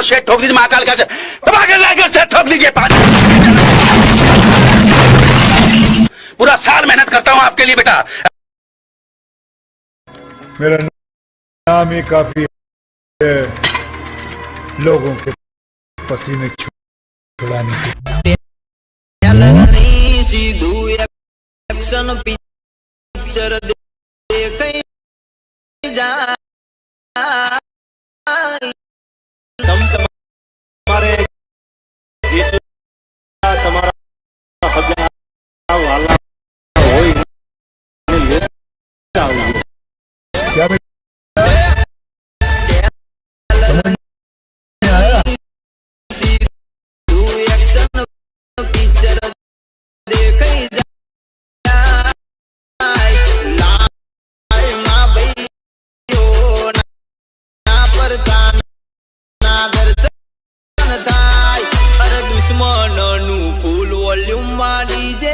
Set ठोक दीजिए, महाकाल का दबाकर लाकर सेट ठोक दीजिए। पूरा साल मेहनत करता हूँ आपके लिए बेटा। मेरा नाम ही काफी है लोगों के पसीने छुड़ाने की। क्या દુશ્મન નું ફૂલ વોલ્યુમ માં ડીજે